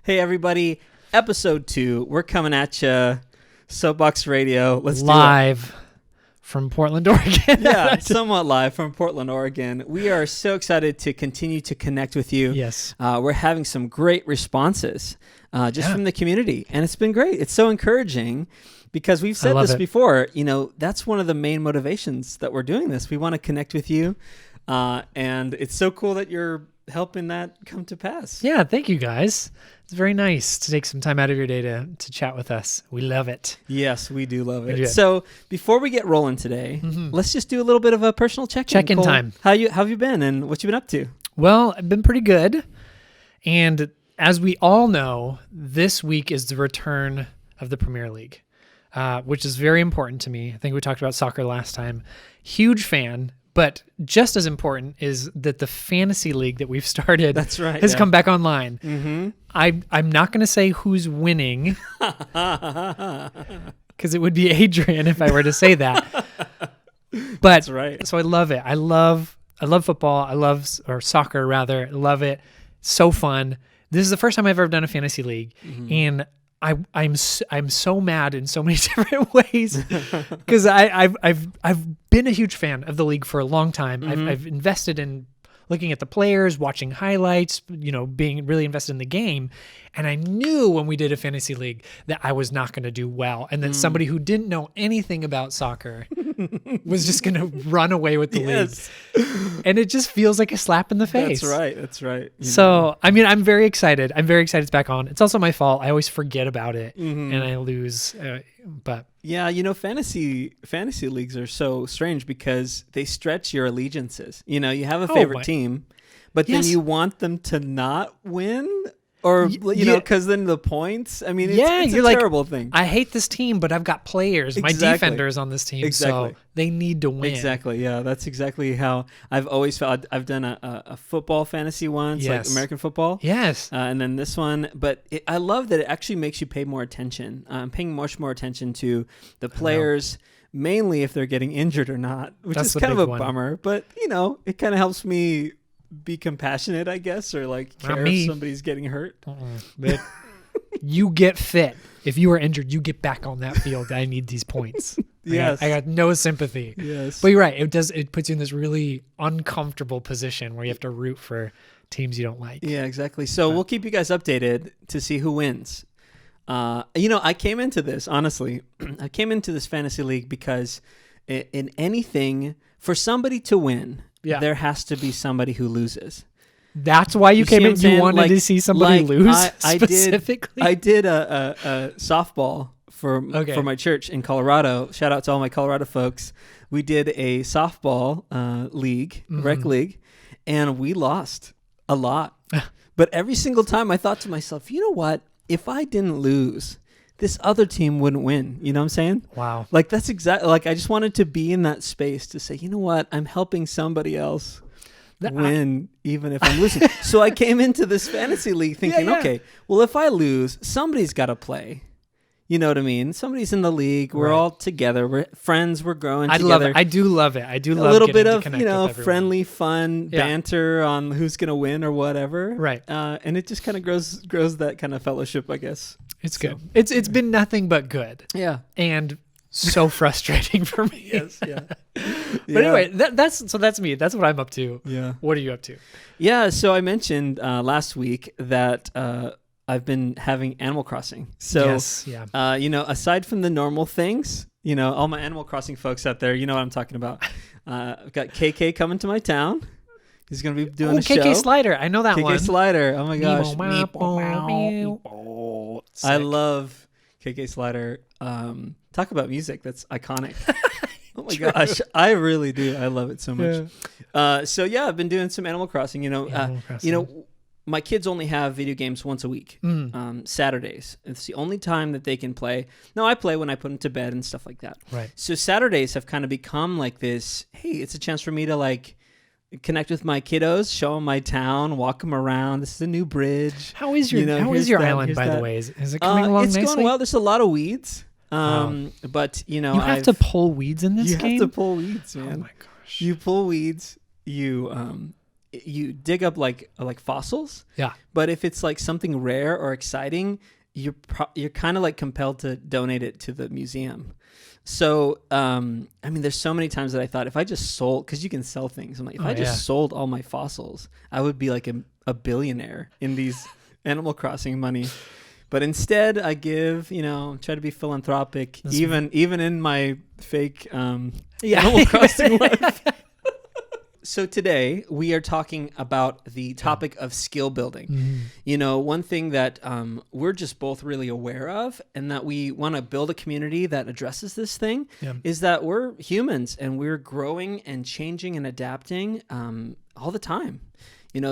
Hey, everybody. Episode 2. We're coming at you. SoapBox Radio. Let's live from Portland, Oregon. Yeah, somewhat live from Portland, Oregon. We are so excited to continue to connect with you. Yes. We're having some great responses from the community, and it's been great. It's so encouraging because we've said this before. You know, that's one of the main motivations that we're doing this. We want to connect with you, and it's so cool that you're helping that come to pass. Yeah, thank you guys. It's very nice to take some time out of your day to chat with us. We love it. Yes, we do love it. So before we get rolling today, let's just do a little bit of a personal check-in. Check-in time. How have you been and what you been up to? Well, I've been pretty good. And as we all know, this week is the return of the Premier League, which is very important to me. I think we talked about soccer last time. Huge fan. But just as important is that the fantasy league that we've started has come back online. Mm-hmm. I'm not going to say who's winning because it would be Adrian if I were to say that. But that's right. So I love it. I love football. Or soccer rather. I love it. So fun. This is the first time I've ever done a fantasy league, and I'm so mad in so many different ways because I've been a huge fan of the league for a long time. I've invested in looking at the players, watching highlights, being really invested in the game. And I knew when we did a fantasy league that I was not going to do well. And that somebody who didn't know anything about soccer was just going to run away with the league. And it just feels like a slap in the face. That's right. I'm very excited. It's back on. It's also my fault. I always forget about it and I lose. But yeah, fantasy leagues are so strange because they stretch your allegiances. You have a favorite team, but then you want them to not win. Or, because then the points, it's a terrible thing. I hate this team, but I've got players, my defenders on this team, so they need to win. Exactly, yeah. That's exactly how I've always felt. I've done a football fantasy once, like American football. Yes. And then this one. But I love that it actually makes you pay more attention. I'm paying much more attention to the players, mainly if they're getting injured or not, which is kind of a bummer. But, it kind of helps me be compassionate, I guess, or care if somebody's getting hurt. But you get fit. If you are injured, you get back on that field. I need these points. Yes. I got no sympathy. Yes. But you're right. It puts you in this really uncomfortable position where you have to root for teams you don't like. Yeah, exactly. So we'll keep you guys updated to see who wins. I came into this, honestly, fantasy league because in anything, for somebody to win, there has to be somebody who loses. That's why you came in. You wanted to see somebody lose specifically? I did a softball for my church in Colorado. Shout out to all my Colorado folks. We did a softball league, rec league, and we lost a lot. But every single time I thought to myself, you know what? If I didn't lose, this other team wouldn't win. You know what I'm saying? Wow. That's exactly, I just wanted to be in that space to say, you know what? I'm helping somebody else win, even if I'm losing. So I came into this fantasy league thinking, okay, well, if I lose, somebody's got to play. You know what I mean? Somebody's in the league. We're all together. We're friends. We're growing together. Love it. I do love it. I do love a little bit of friendly, fun banter on who's going to win or whatever. Right. And it just kind of grows that kind of fellowship, I guess. It's good. It's been nothing but good. Yeah. And so frustrating for me. Yes. Yeah. But anyway, that's me. That's what I'm up to. Yeah. What are you up to? Yeah. So I mentioned last week that I've been having Animal Crossing. So, aside from the normal things, all my Animal Crossing folks out there, you know what I'm talking about. I've got KK coming to my town. He's going to be doing a show. KK Slider. I know that one. KK Slider. Oh, my gosh. I love KK Slider. Talk about music. That's iconic. Oh, my gosh. I really do. I love it so much. Yeah. I've been doing some Animal Crossing. My kids only have video games once a week, Saturdays. It's the only time that they can play. No, I play when I put them to bed and stuff like that. Right. So Saturdays have kind of become like this, hey, it's a chance for me to connect with my kiddos, show them my town, walk them around. This is a new bridge. How is your island, by the way? Is it coming along nicely? It's going well. There's a lot of weeds. But, you have to pull weeds in this game? You have to pull weeds, man. Oh, my gosh. You pull weeds. You you dig up like fossils. Yeah. But if it's like something rare or exciting, you're kind of like compelled to donate it to the museum. So, I mean, there's so many times that I thought if I just sold, because you can sell things. I'm like, if I just sold all my fossils, I would be like a billionaire in these Animal Crossing money. But instead, I give, try to be philanthropic, even in my fake Animal Crossing life. So today we are talking about the topic of skill building. One thing that we're just both really aware of, and that we want to build a community that addresses this thing, is that we're humans and we're growing and changing and adapting all the time.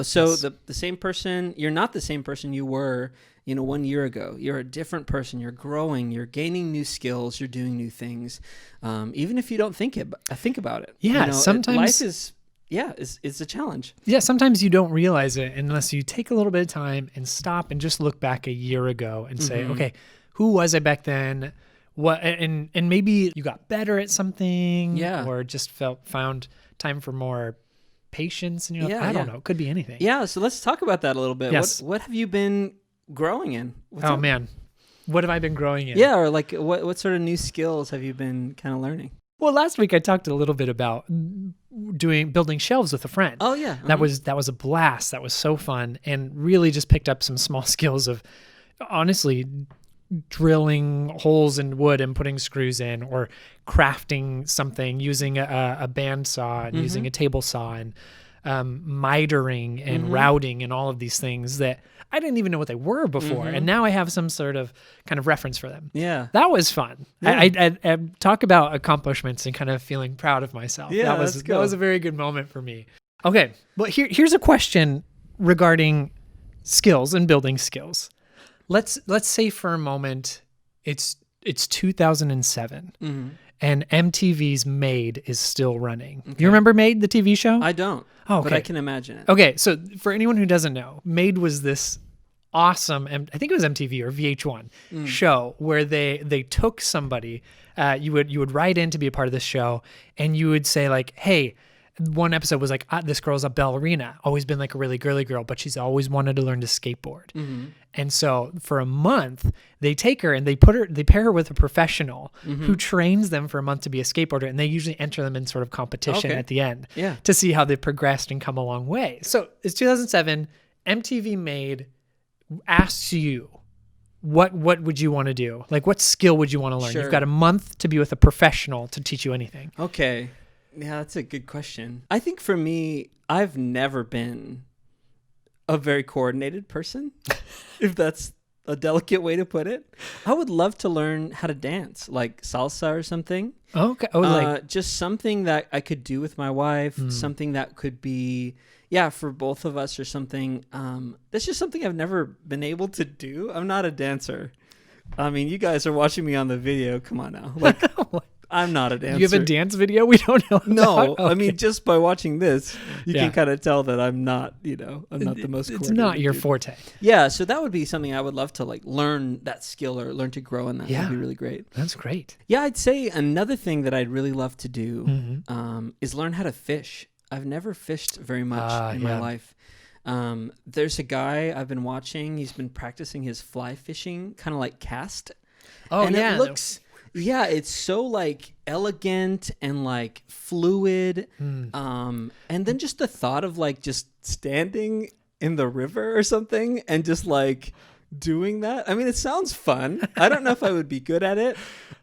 So the same person, you're not the same person you were 1 year ago. You're a different person. You're growing. You're gaining new skills. You're doing new things, even if you don't think about it. Yeah, sometimes life is. Yeah, it's a challenge. Yeah, sometimes you don't realize it unless you take a little bit of time and stop and just look back a year ago and say, okay, who was I back then? What and maybe you got better at something, or just found time for more patience, and you're like, I don't know, it could be anything. Yeah, so let's talk about that a little bit. Yes. What have you been growing in? Man, what have I been growing in? Yeah, or like what sort of new skills have you been kind of learning? Well, last week I talked a little bit about building shelves with a friend. Oh yeah, that was a blast. That was so fun, and really just picked up some small skills of, honestly, drilling holes in wood and putting screws in, or crafting something using a bandsaw and using a table saw, and mitering and routing and all of these things that I didn't even know what they were before. And now I have some sort of kind of reference for them. Yeah. That was fun. Yeah. I talk about accomplishments and kind of feeling proud of myself. Yeah, that was a very good moment for me. Okay. Well, here's a question regarding skills and building skills. Let's say for a moment it's 2007 and MTV's Made is still running. Okay. You remember Made, the TV show? I don't. Oh, okay. But I can imagine it. Okay, so for anyone who doesn't know, Made was this awesome, I think it was MTV or VH1 show where they took somebody, you would write in to be a part of this show, and you would say like, hey, one episode was like, this girl's a ballerina, always been like a really girly girl, but she's always wanted to learn to skateboard. And so for a month, they take her and they pair her with a professional who trains them for a month to be a skateboarder. And they usually enter them in sort of competition at the end to see how they progressed and come a long way. So it's 2007, MTV Made asks you, what would you want to do? Like, what skill would you want to learn? Sure. You've got a month to be with a professional to teach you anything. Okay. Yeah, that's a good question. I think for me, I've never been a very coordinated person, if that's a delicate way to put it. I would love to learn how to dance, like salsa or something. Okay. Oh, just something that I could do with my wife, something that could be, for both of us or something. That's just something I've never been able to do. I'm not a dancer. I mean, you guys are watching me on the video. Come on now. Like, I'm not a dancer. You have a dance video we don't know about? No, okay. I mean, just by watching this, you can kind of tell that I'm not, I'm not the most. It's not your forte. Yeah, so that would be something I would love to like learn that skill or learn to grow in that. Yeah. That'd be really great. That's great. Yeah, I'd say another thing that I'd really love to do is learn how to fish. I've never fished very much in my life. There's a guy I've been watching. He's been practicing his fly fishing, kind of like cast. Oh, and yeah. It looks... Yeah, it's so like elegant and like fluid. And then just the thought of like just standing in the river or something and just like doing that. I mean, it sounds fun. I don't know if I would be good at it.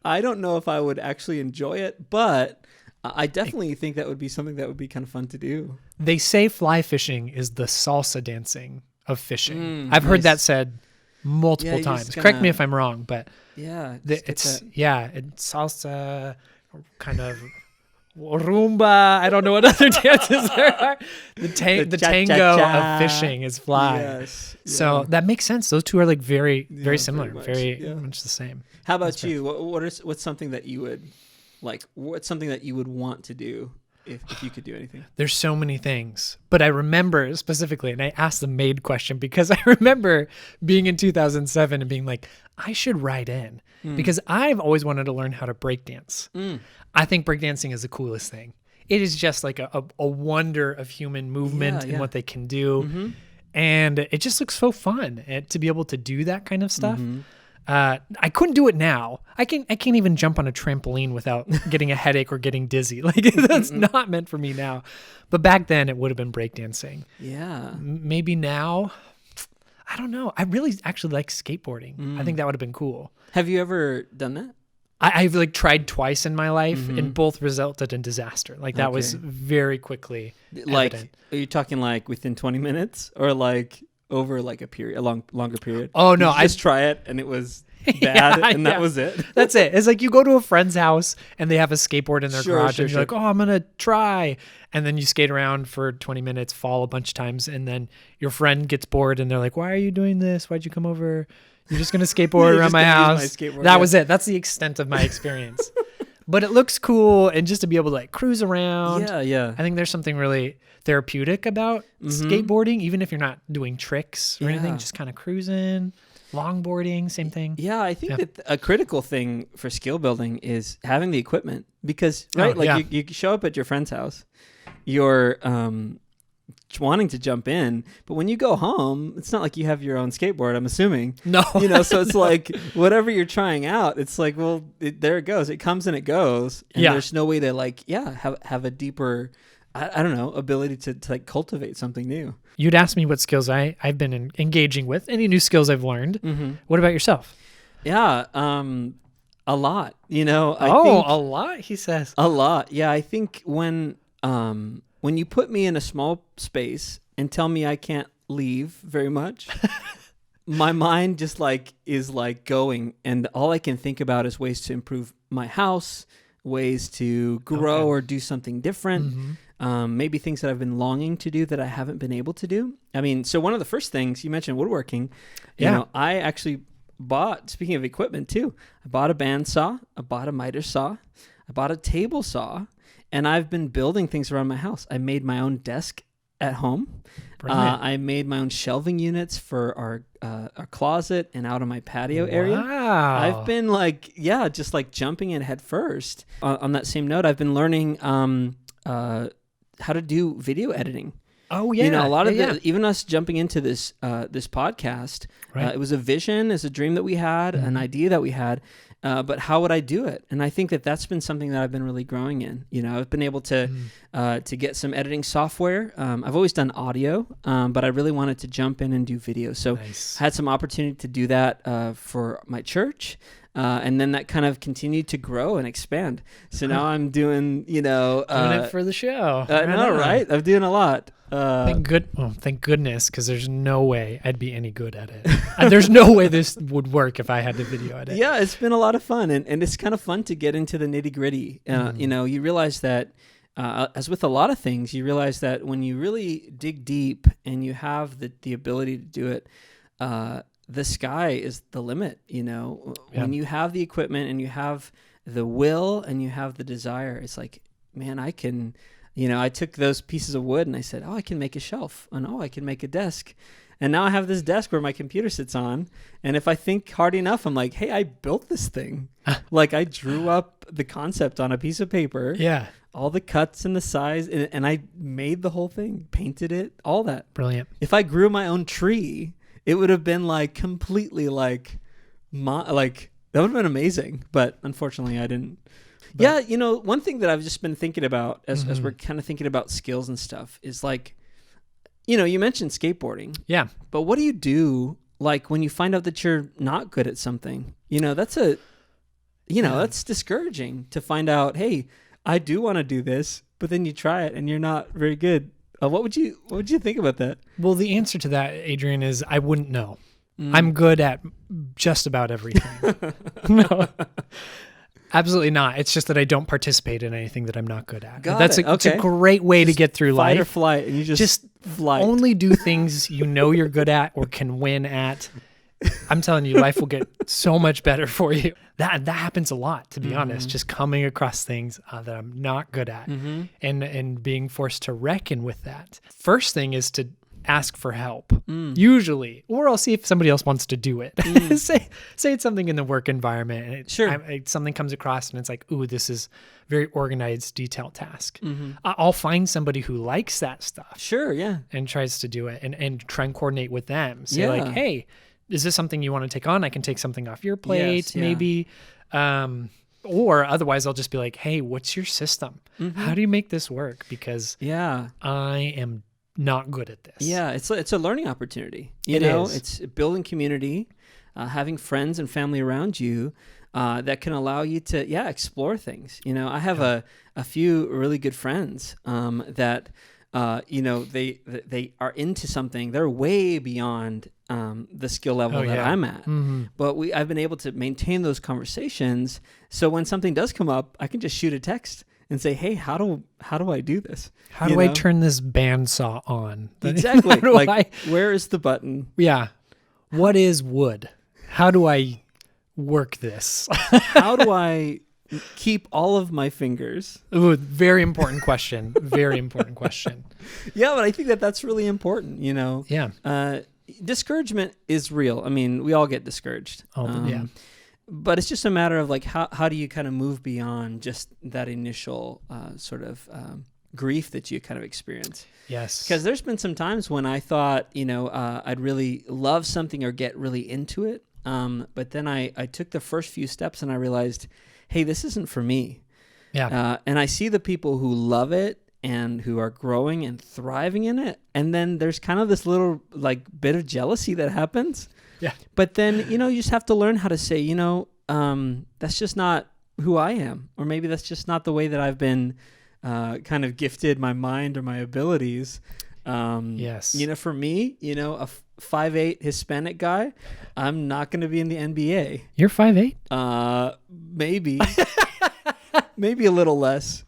I don't know if I would actually enjoy it, but I definitely think that would be something that would be kind of fun to do. They say fly fishing is the salsa dancing of fishing. I've heard that said multiple times. Correct me if I'm wrong, but it's salsa, kind of rumba. I don't know what other dances there are. The tango of fishing is fly. Yes. So that makes sense. Those two are like very similar, very much the same. How about you? What's something that you would like? What's something that you would want to do? If you could do anything. There's so many things, but I remember specifically, and I asked the Made question because I remember being in 2007 and being like, I should write in because I've always wanted to learn how to break dance. I think breakdancing is the coolest thing. it is just like a wonder of human movement and what they can do. Mm-hmm. And it just looks so fun to be able to do that kind of stuff. Mm-hmm. I couldn't do it now. I can't even jump on a trampoline without getting a headache or getting dizzy. Like that's not meant for me now. But back then it would have been breakdancing. Yeah. Maybe now, I don't know. I really actually like skateboarding. I think that would have been cool. Have you ever done that? I've like tried twice in my life and both resulted in disaster. Like that was very quickly like evident. Are you talking like within 20 minutes or like over like a longer period? Oh no, I just try it and it was bad and that was it. That's it. It's like you go to a friend's house and they have a skateboard in their garage and you're like, oh, I'm going to try. And then you skate around for 20 minutes, fall a bunch of times. And then your friend gets bored and they're like, why are you doing this? Why'd you come over? You're just going to skateboard around my house. That was it. That's the extent of my experience. But it looks cool. And just to be able to like cruise around. Yeah. I think there's something really therapeutic about skateboarding, even if you're not doing tricks or anything, just kind of cruising. Longboarding, same thing. Yeah, I think that a critical thing for skill building is having the equipment because, you show up at your friend's house, you're wanting to jump in, but when you go home, it's not like you have your own skateboard, I'm assuming. No. So it's like whatever you're trying out, it's like, well, there it goes. It comes and it goes. And there's no way to like, have a deeper, I don't know, ability to like cultivate something new. You'd ask me what skills I've been engaging with, any new skills I've learned. What about yourself? Yeah, a lot. I think, a lot, he says. A lot. Yeah, I think when you put me in a small space and tell me I can't leave very much, my mind just like is like going, and all I can think about is ways to improve my house, ways to grow or do something different. Maybe things that I've been longing to do that I haven't been able to do. I mean, so one of the first things you mentioned, woodworking. I actually bought, speaking of equipment too, I bought a bandsaw, I bought a miter saw, I bought a table saw, and I've been building things around my house. I made my own desk at home. I made my own shelving units for our closet and out on my patio area. Wow. I've been like, just like jumping in head first. On that same note, I've been learning how to do video editing. Oh yeah. A lot of even us jumping into this podcast, it was a vision, it's a dream that we had, an idea that we had, but how would I do it? And I think that that's been something that I've been really growing in. I've been able to get some editing software. I've always done audio, but I really wanted to jump in and do video. So I had some opportunity to do that for my church. And then that kind of continued to grow and expand. So now I'm doing, doing it for the show. Right? I'm doing a lot. Thank goodness, because there's no way I'd be any good at it. There's no way this would work if I had to video edit. Yeah, it's been a lot of fun, and it's kind of fun to get into the nitty gritty. You realize that, as with a lot of things, you realize that when you really dig deep and you have the ability to do it, the sky is the limit. When you have the equipment and you have the will and you have the desire, it's like, man, I can, I took those pieces of wood and I said, I can make a shelf, and I can make a desk. And now I have this desk where my computer sits on. And if I think hard enough, I'm like, hey, I built this thing. Like I drew up the concept on a piece of paper. Yeah. All the cuts and the size, and I made the whole thing, painted it, all that. Brilliant. If I grew my own tree, it would have been like completely like that would have been amazing. But unfortunately I didn't. But, one thing that I've just been thinking about as we're kind of thinking about skills and stuff is like, you mentioned skateboarding. Yeah. But what do you do like when you find out that you're not good at something? That's that's discouraging to find out, hey, I do want to do this, but then you try it and you're not very good. What would you think about that? Well, the answer to that, Adrian, is I wouldn't know. I'm good at just about everything. No, absolutely not. It's just that I don't participate in anything that I'm not good at. It's a great way to get through life. Fight or flight, and you just flight. Only do things you're good at or can win at. I'm telling you, life will get so much better for you. That happens a lot, to be honest, just coming across things that I'm not good at and being forced to reckon with that. First thing is to ask for help usually, or I'll see if somebody else wants to do it. say it's something in the work environment and something comes across and it's like, ooh, this is very organized, detailed task. I'll find somebody who likes that stuff. Sure. Yeah. And tries to do it and try and coordinate with them. Say like, hey, is this something you want to take on? I can take something off your plate, maybe. Or otherwise I'll just be like, hey, what's your system? How do you make this work? Because I am not good at this. Yeah, it's a learning opportunity. You know, it's building community, having friends and family around you that can allow you to explore things. You know, I have a few really good friends that you know, they are into something. They're way beyond the skill level that I'm at. But I've been able to maintain those conversations. So when something does come up, I can just shoot a text and say, hey, how do I do this? How do I turn this bandsaw on? Exactly. Like, where is the button? Yeah. What is wood? How do I work this? How do I keep all of my fingers? Ooh, very important question. Very important question. Yeah, but I think that's really important, you know? Yeah. Discouragement is real. I mean, we all get discouraged. Yeah. But it's just a matter of like, how do you kind of move beyond just that initial sort of grief that you kind of experience? Yes. Because there's been some times when I thought, you know, I'd really love something or get really into it. But then I took the first few steps and I realized, hey, this isn't for me. Yeah. And I see the people who love it and who are growing and thriving in it. And then there's kind of this little like bit of jealousy that happens. Yeah. But then, you know, you just have to learn how to say, you know, that's just not who I am. Or maybe that's just not the way that I've been kind of gifted my mind or my abilities. Yes. You know, for me, you know, a 5'8" Hispanic guy, I'm not going to be in the NBA. You're 5'8"? Maybe. Maybe a little less.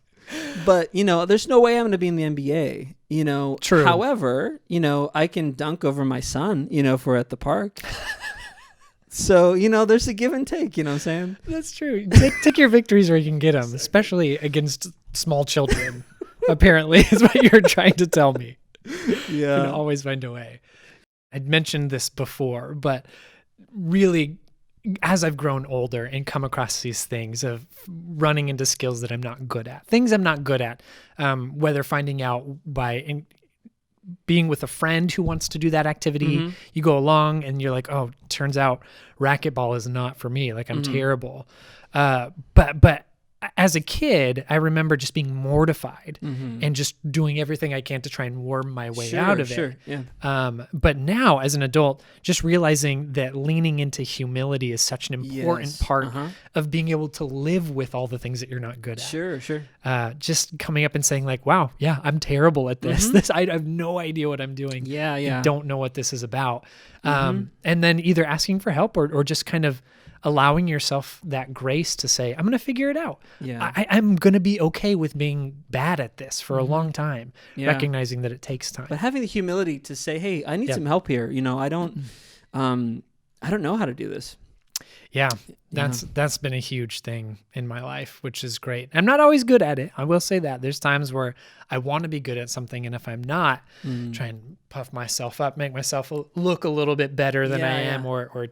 But, you know, there's no way I'm going to be in the NBA, you know. True. However, you know, I can dunk over my son, you know, if we're at the park. So, you know, there's a give and take, you know what I'm saying? That's true. Take your victories where you can get them, especially against small children, apparently, is what you're trying to tell me. Yeah. You can always find a way. I'd mentioned this before, but really, as I've grown older and come across these things of running into skills that I'm not good at, things I'm not good at, whether finding out by being with a friend who wants to do that activity, you go along and you're like, oh, turns out racquetball is not for me. Like I'm terrible. But as a kid, I remember just being mortified and just doing everything I can to try and worm my way out of it. Yeah. But now, as an adult, just realizing that leaning into humility is such an important part of being able to live with all the things that you're not good at. Sure. Just coming up and saying like, wow, yeah, I'm terrible at this. I have no idea what I'm doing. Yeah. I don't know what this is about. And then either asking for help or just kind of allowing yourself that grace to say, I'm going to figure it out. Yeah. I'm going to be okay with being bad at this for a long time, recognizing that it takes time. But having the humility to say, hey, I need some help here. You know, I don't know how to do this. Yeah, that's been a huge thing in my life, which is great. I'm not always good at it. I will say that. There's times where I want to be good at something, and if I'm not, try and puff myself up, make myself look a little bit better than I am, or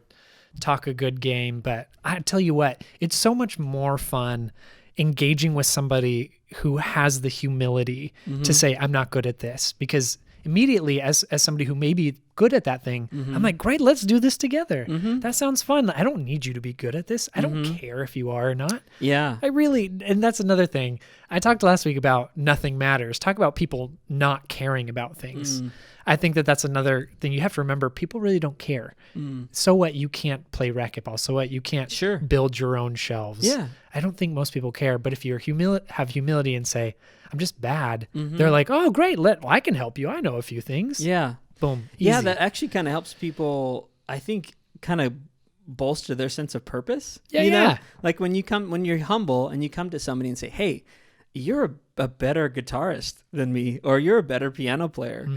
talk a good game. But I tell you what, it's so much more fun engaging with somebody who has the humility to say, I'm not good at this, because immediately as somebody who may be good at that thing, I'm like, great, let's do this together. That sounds fun. I don't need you to be good at this. I don't care if you are or not. Yeah. And that's another thing. I talked last week about nothing matters. Talk about people not caring about things. I think that's another thing you have to remember. People really don't care. So what? You can't play racquetball. So what? You can't build your own shelves. Yeah. I don't think most people care. But if you have humility and say, I'm just bad, they're like, oh, great. I can help you. I know a few things. Yeah. Boom. Easy. Yeah, that actually kind of helps people, I think, kind of bolster their sense of purpose. Yeah, you know? Like when you're humble and you come to somebody and say, hey, you're a better guitarist than me, or you're a better piano player,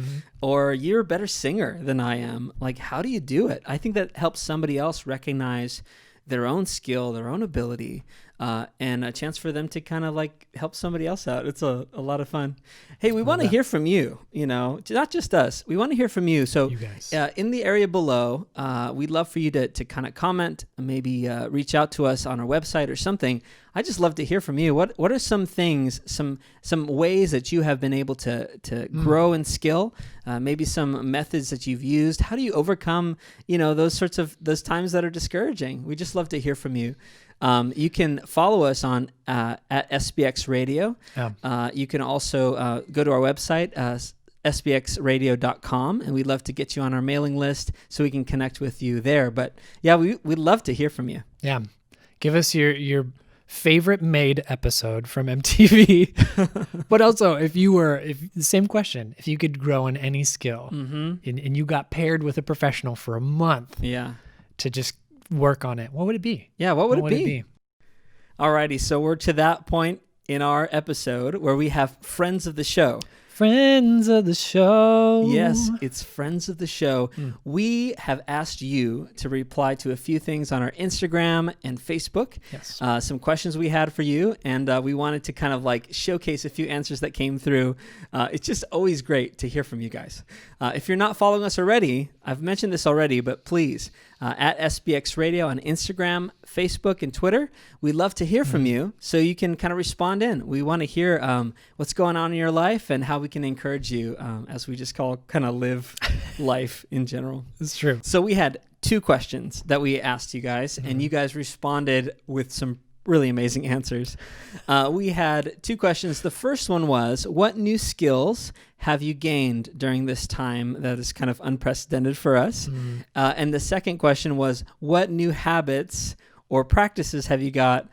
or you're a better singer than I am. Like, how do you do it? I think that helps somebody else recognize their own skill, their own ability, and a chance for them to kind of like help somebody else out. It's a lot of fun. Hey, we want to hear from you, not just us. We want to hear from you. So you guys. In the area below, we'd love for you to kind of comment, maybe reach out to us on our website or something. I just love to hear from you. What are some things, some ways that you have been able to grow in skill? Maybe some methods that you've used. How do you overcome, those times that are discouraging? We just love to hear from you. You can follow us on at SBX Radio. Yeah. You can also go to our website, sbxradio.com, and we'd love to get you on our mailing list so we can connect with you there. But yeah, we'd love to hear from you. Yeah. Give us your favorite made episode from MTV. But also, if the same question, if you could grow in any skill and you got paired with a professional for a month to just work on it, what would it be? Yeah, what would it be? Alrighty, so we're to that point in our episode where we have friends of the show. Friends of the show. Yes, it's friends of the show. We have asked you to reply to a few things on our Instagram and Facebook. Yes. Some questions we had for you, and we wanted to kind of like showcase a few answers that came through. It's just always great to hear from you guys. If you're not following us already, I've mentioned this already, but please, at SBX Radio on Instagram, Facebook, and Twitter. We'd love to hear from you so you can kind of respond in. We want to hear what's going on in your life and how we can encourage you as we just call kind of live life in general. It's true. So we had 2 questions that we asked you guys, and you guys responded with some really amazing answers. We had 2 questions. The first one was, what new skills have you gained during this time that is kind of unprecedented for us? And the second question was, what new habits or practices have you got,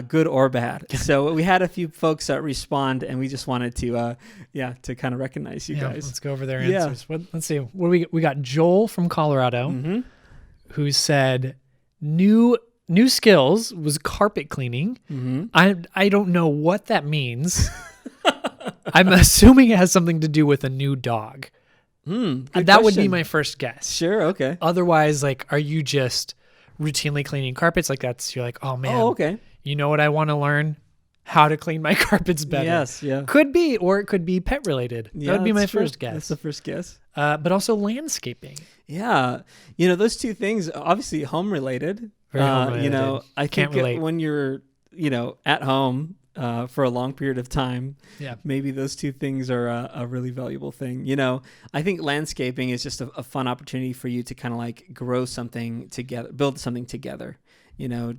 good or bad? So we had a few folks respond, and we just wanted to kind of recognize you guys. Let's go over their answers. Let's see. What we got Joel from Colorado, who said new skills was carpet cleaning. I don't know what that means. I'm assuming it has something to do with a new dog. That would be my first guess. Sure, okay. Otherwise, like, are you just routinely cleaning carpets? Like, you're like, oh man, okay. You know what I want to learn? How to clean my carpets better. Yes, yeah. Could be, or it could be pet related. Yeah, that would be my first guess. That's the first guess. But also landscaping. Yeah. Those 2 things, obviously home related. Very home related. I can't think relate. when you're, at home for a long period of time, maybe those 2 things are a really valuable thing. I think landscaping is just a fun opportunity for you to kind of like grow something together, build something together.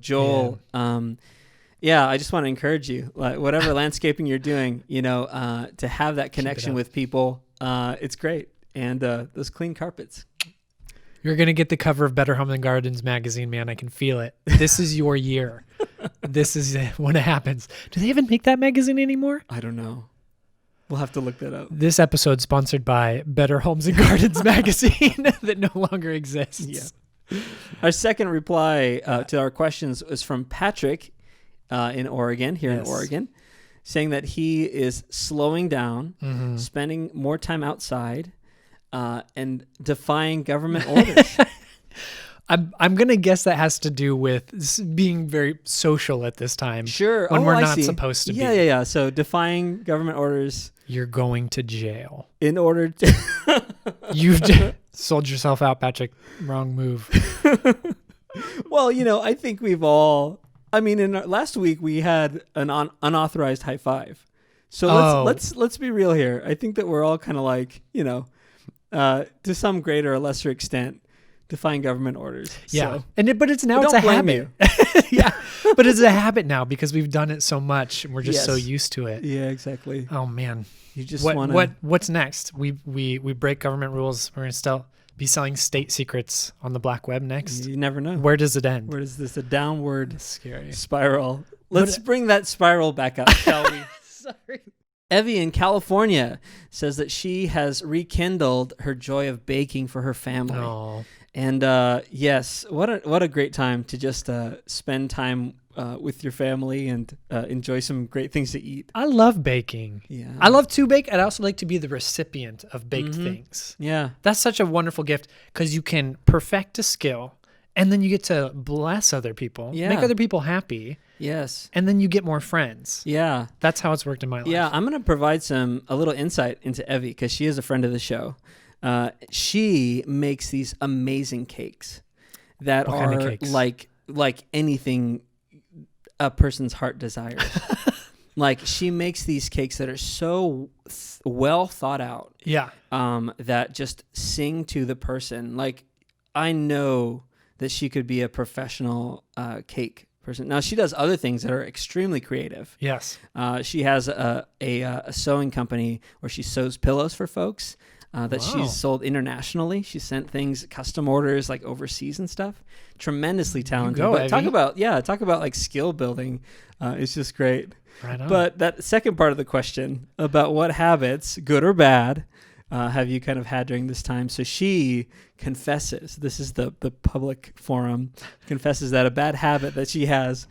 Joel, I just want to encourage you, like whatever landscaping you're doing, to have that connection with people. It's great. And those clean carpets. You're going to get the cover of Better Home Than Gardens magazine, man. I can feel it. This is your year. This is when it happens. Do they even make that magazine anymore? I don't know. We'll have to look that up. This episode sponsored by Better Homes and Gardens magazine that no longer exists. Yeah. Our second reply to our questions was from Patrick in Oregon, in Oregon, saying that he is slowing down, spending more time outside, and defying government orders. I'm going to guess that has to do with being very social at this time. Sure. When we're not supposed to be. Yeah. So defying government orders. You're going to jail. In order to... You've sold yourself out, Patrick. Wrong move. Well, I think we've all... last week we had an unauthorized high five. So let's be real here. I think that we're all kind of like, to some greater or lesser extent, defying government orders. Yeah. So. But it's a habit. Yeah. But it's a habit now because we've done it so much and we're just so used to it. Yeah, exactly. Oh man. You just want to... What's next? We break government rules. We're going to still be selling state secrets on the black web next. You never know. Where does it end? Where does this a downward scary spiral? Let's bring that spiral back up, shall we? Sorry. Evie in California says that she has rekindled her joy of baking for her family. Oh. And yes, what a great time to just spend time with your family and enjoy some great things to eat. I love baking. Yeah, I love to bake. I'd also like to be the recipient of baked things. Yeah, that's such a wonderful gift because you can perfect a skill And then you get to bless other people, make other people happy. Yes. And then you get more friends. Yeah. That's how it's worked in my life. Yeah, I'm going to provide a little insight into Evie because she is a friend of the show. She makes these amazing cakes that What are kind of cakes? like anything a person's heart desires. Like she makes these cakes that are so well thought out. Yeah. That just sing to the person. Like I know that she could be a professional cake person. Now she does other things that are extremely creative. Yes. She has a sewing company where she sews pillows for folks that she's sold internationally. She sent things, custom orders, like overseas and stuff. Tremendously talented. But talk about like skill building. It's just great. Right on. But that second part of the question about what habits, good or bad, have you kind of had during this time? So she confesses, this is the public forum, confesses that a bad habit that she has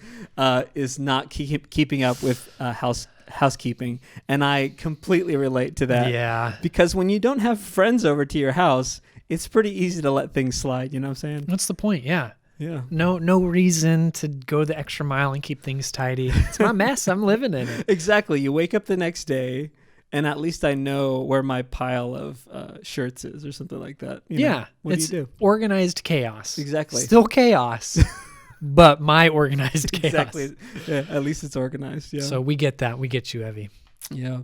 is not keeping up with housekeeping. And I completely relate to that. Yeah. Because when you don't have friends over to your house, it's pretty easy to let things slide. You know what I'm saying? What's the point? Yeah. Yeah. No reason to go the extra mile and keep things tidy. It's my mess. I'm living in it. Exactly. You wake up the next day and at least I know where my pile of shirts is or something like that. You know, what do you do? Organized chaos. Exactly. Still chaos, but my organized chaos. Exactly. Yeah, at least it's organized. Yeah. So we get that. We get you, Evie. Yeah.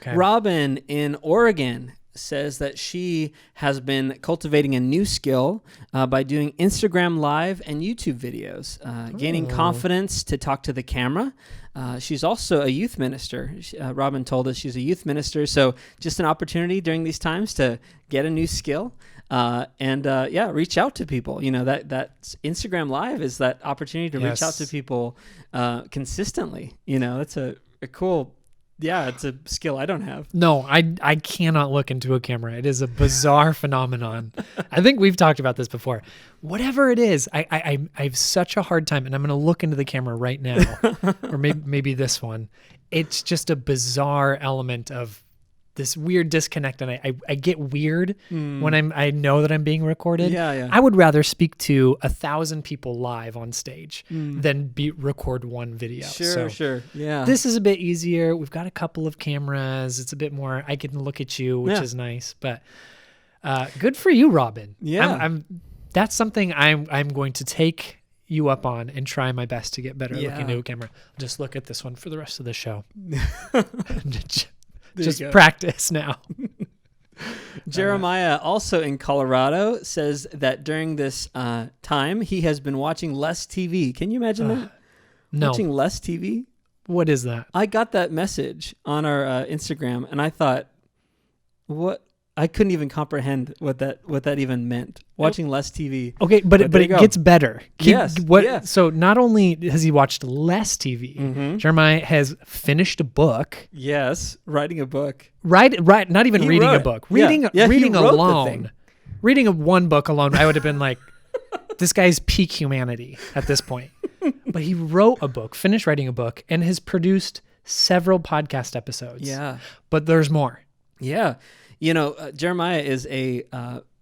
Okay. Robin in Oregon says that she has been cultivating a new skill by doing Instagram Live and YouTube videos, gaining confidence to talk to the camera. She's also a youth minister. Robin told us she's a youth minister, so just an opportunity during these times to get a new skill and reach out to people. You know, that Instagram Live is that opportunity to reach out to people consistently. You know, that's a cool. Yeah, it's a skill I don't have. No, I cannot look into a camera. It is a bizarre phenomenon. I think we've talked about this before. Whatever it is, I have such a hard time, and I'm going to look into the camera right now, or maybe this one. It's just a bizarre element of this weird disconnect, and I get weird when I know that I'm being recorded. Yeah. I would rather speak to 1,000 people live on stage than record one video. Sure. Yeah. This is a bit easier. We've got a couple of cameras. It's a bit more, I can look at you, which is nice. But good for you, Robin. Yeah. That's something I'm going to take you up on and try my best to get better at looking into a camera. I'll just look at this one for the rest of the show. Just practice now. Jeremiah, also in Colorado, says that during this time, he has been watching less TV. Can you imagine that? No. Watching less TV? What is that? I got that message on our Instagram, and I thought, what? I couldn't even comprehend what that even meant. Watching less TV. Okay, but it gets better. Yes. So not only has he watched less TV, Jeremiah has finished a book. Yes, writing a book. Right. Not even reading a book. Reading alone. Reading one book alone, I would have been like, this guy's peak humanity at this point. But he wrote a book, finished writing a book, and has produced several podcast episodes. Yeah. But there's more. Yeah. You know, Jeremiah is an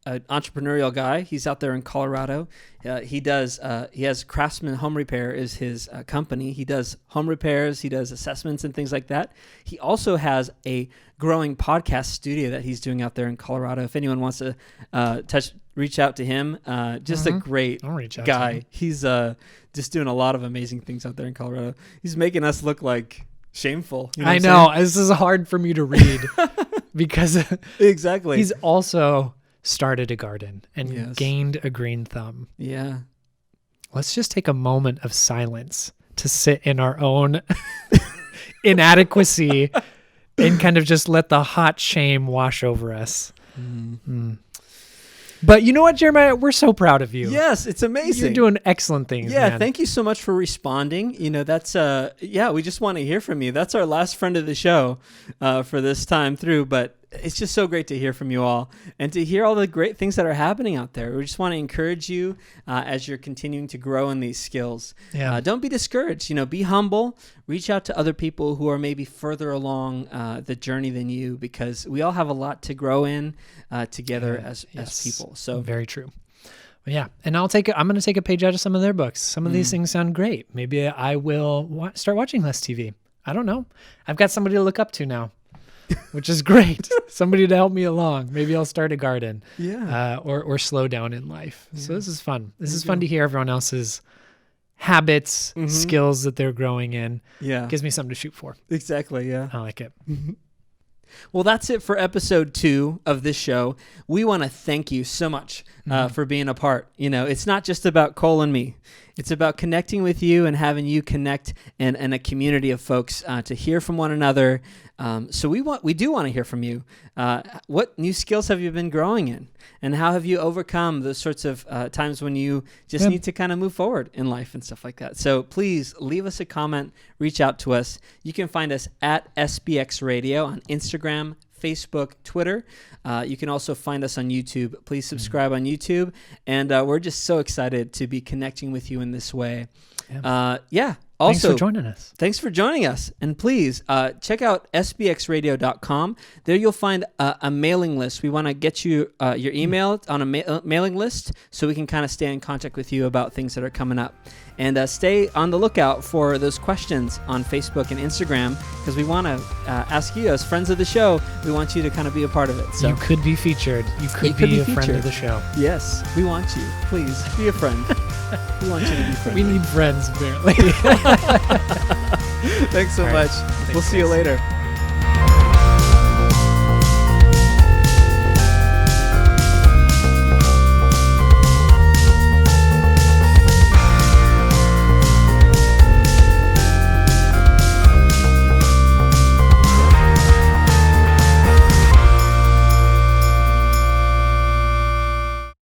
entrepreneurial guy. He's out there in Colorado. He has Craftsman Home Repair is his company. He does home repairs. He does assessments and things like that. He also has a growing podcast studio that he's doing out there in Colorado. If anyone wants to reach out to him. Just a great guy. He's just doing a lot of amazing things out there in Colorado. He's making us look like shameful. You know I know. This is hard for me to read. Because exactly, he's also started a garden and gained a green thumb. Yeah. Let's just take a moment of silence to sit in our own inadequacy and kind of just let the hot shame wash over us. But you know what, Jeremiah? We're so proud of you. Yes, it's amazing. You're doing excellent things. Yeah, man. Thank you so much for responding. You know, that's we just want to hear from you. That's our last friend of the show for this time through, but it's just so great to hear from you all and to hear all the great things that are happening out there. We just want to encourage you as you're continuing to grow in these skills. Yeah. Don't be discouraged. You know, be humble. Reach out to other people who are maybe further along the journey than you, because we all have a lot to grow in together as people. So very true. But yeah, and I'm going to take a page out of some of their books. Some of these things sound great. Maybe I will start watching less TV. I don't know. I've got somebody to look up to now, which is great. Somebody to help me along. Maybe I'll start a garden. Yeah. Or slow down in life. Yeah. So this is fun. This is fun to hear everyone else's habits, skills that they're growing in. Yeah. Gives me something to shoot for. Exactly. Yeah. I like it. Well, that's it for episode 2 of this show. We want to thank you so much for being a part. It's not just about Cole and me. It's about connecting with you and having you connect and a community of folks to hear from one another. So we do want to hear from you. What new skills have you been growing in? And how have you overcome those sorts of times when you just need to kind of move forward in life and stuff like that? So please leave us a comment, reach out to us. You can find us at SBX Radio on Instagram, Facebook, Twitter. You can also find us on YouTube. Please subscribe on YouTube. And we're just so excited to be connecting with you in this way. Yeah. Also, thanks for joining us. And please check out sbxradio.com. There you'll find a mailing list. We want to get you your email on a mailing list so we can kind of stay in contact with you about things that are coming up. And stay on the lookout for those questions on Facebook and Instagram, because we want to ask you, as friends of the show, we want you to kind of be a part of it. So you could be featured. You could be a friend of the show. Yes, we want you. Please be a friend. We want you to be friends. We need friends, apparently. Thanks so much. We'll see you later.